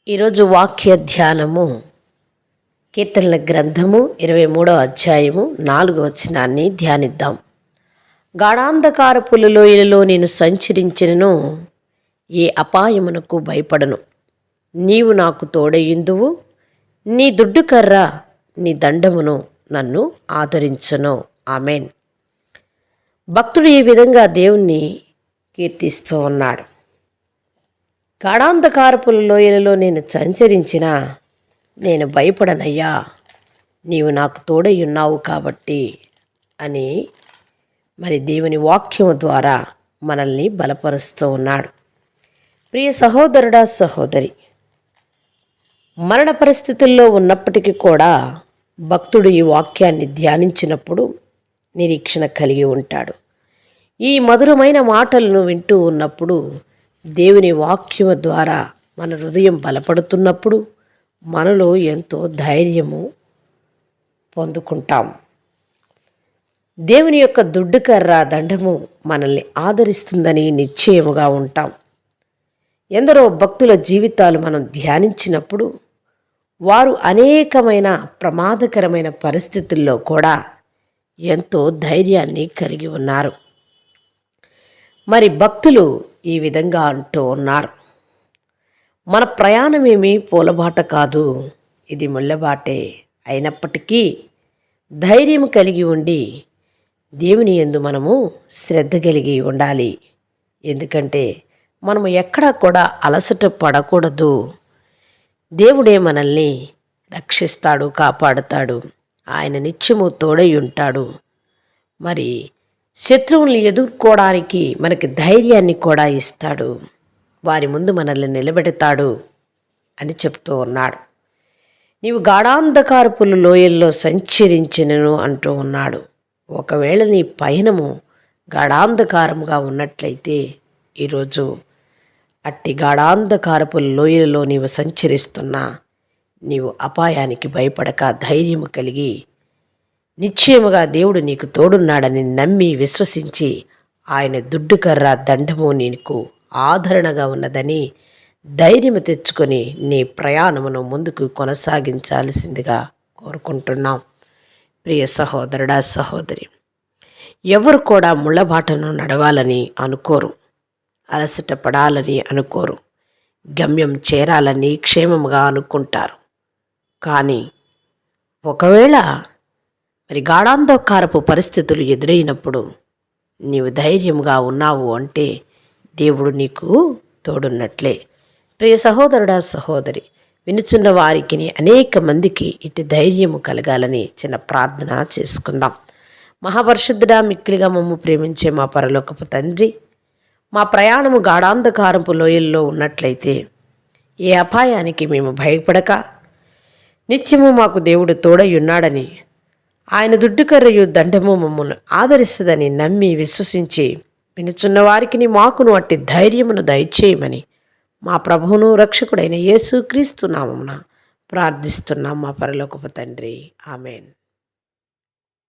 ఈరోజు వాక్య ధ్యానము కీర్తనల గ్రంథము 23వ అధ్యాయము 4వ వచనాన్ని ధ్యానిద్దాం. గాఢాంధకారపు లోయలలో నేను సంచరించినను ఏ అపాయమునకు భయపడను. నీవు నాకు తోడయుందువు, నీ దుడ్డు కర్ర నీ దండమును నన్ను ఆదరించును. ఆమెన్. భక్తుడు ఈ విధంగా దేవుణ్ణి కీర్తిస్తూ ఉన్నాడు. గాఢాంధకారపు లోయలలో నేను సంచరించినా నేను భయపడనయ్యా, నీవు నాకు తోడై ఉన్నావు కాబట్టి అని మరి దేవుని వాక్యం ద్వారా మనల్ని బలపరుస్తూ ఉన్నాడు. ప్రియ సహోదరుడా, సహోదరి, మరణ పరిస్థితుల్లో ఉన్నప్పటికీ కూడా భక్తుడు ఈ వాక్యాన్ని ధ్యానించినప్పుడు నిరీక్షణ కలిగి ఉంటాడు. ఈ మధురమైన మాటలను వింటూ ఉన్నప్పుడు దేవుని వాక్యము ద్వారా మన హృదయం బలపడుతున్నప్పుడు మనలో ఎంతో ధైర్యము పొందుకుంటాం. దేవుని యొక్క దుడ్డు కర్ర దండము మనల్ని ఆదరిస్తుందని నిశ్చయముగా ఉంటాం. ఎందరో భక్తుల జీవితాలు మనం ధ్యానించినప్పుడు వారు అనేకమైన ప్రమాదకరమైన పరిస్థితుల్లో కూడా ఎంతో ధైర్యాన్ని కలిగి ఉన్నారు. మరి భక్తులు ఈ విధంగా అంటూ ఉన్నారు, మన ప్రయాణమేమీ పూలబాట కాదు, ఇది ముళ్ళబాటే. అయినప్పటికీ ధైర్యం కలిగి ఉండి దేవుని యందు మనము శ్రద్ధ కలిగి ఉండాలి. ఎందుకంటే మనము ఎక్కడా కూడా అలసట పడకూడదు. దేవుడే మనల్ని రక్షిస్తాడు, కాపాడుతాడు. ఆయన నిత్యము తోడై ఉంటాడు. మరి శత్రువుల్ని ఎదుర్కోవడానికి మనకి ధైర్యాన్ని కూడా ఇస్తాడు. వారి ముందు మనల్ని నిలబెడతాడు అని చెప్తూ ఉన్నాడు. నీవు గాఢాంధకారపు లోయల్లో సంచరించినను అంటూ ఉన్నాడు. ఒకవేళ నీ పయనము గాఢాంధకారముగా ఉన్నట్లయితే ఈరోజు అట్టి గాఢాంధకారపు లోయలో నీవు సంచరిస్తున్నా నీవు అపాయానికి భయపడక ధైర్యము కలిగి నిశ్చయముగా దేవుడు నీకు తోడున్నాడని నమ్మి విశ్వసించి ఆయన దుడ్డు కర్ర దండము నీకు ఆదరణగా ఉన్నదని ధైర్యము తెచ్చుకొని నీ ప్రయాణమును ముందుకు కొనసాగించాల్సిందిగా కోరుకుంటున్నాం. ప్రియ సహోదరుడా, సహోదరి, ఎవరు కూడా ముళ్ళబాటను నడవాలని అనుకోరు, అలసట పడాలని అనుకోరు, గమ్యం చేరాలని క్షేమముగా అనుకుంటారు. కానీ ఒకవేళ మరి గాఢాంధకారపు పరిస్థితులు ఎదురైనప్పుడు నీవు ధైర్యంగా ఉన్నావు అంటే దేవుడు నీకు తోడున్నట్లే. ప్రియ సహోదరుడా, సహోదరి, వినుచున్న వారికి అనేక మందికి ఇటు ధైర్యము కలగాలని చిన్న ప్రార్థన చేసుకుందాం. మహాపరిశుద్ధుడా, మిక్కిలిగా మమ్ము ప్రేమించే మా పరలోకపు తండ్రి, మా ప్రయాణము గాఢాంధకారపు లోయల్లో ఉన్నట్లయితే ఏ అపాయానికి మేము భయపడక నిత్యము మాకు దేవుడు తోడై ఉన్నాడని ఆయన దుడ్డు కర్రయు దండము మమ్మల్ని ఆదరిస్తుందని నమ్మి విశ్వసించి వినుచున్న వారికి మాకును అట్టి ధైర్యమును దయచేయమని మా ప్రభువును రక్షకుడైన యేసుక్రీస్తు నామమున ప్రార్థిస్తున్నాం మా పరలోకపు తండ్రి. ఆమెన్.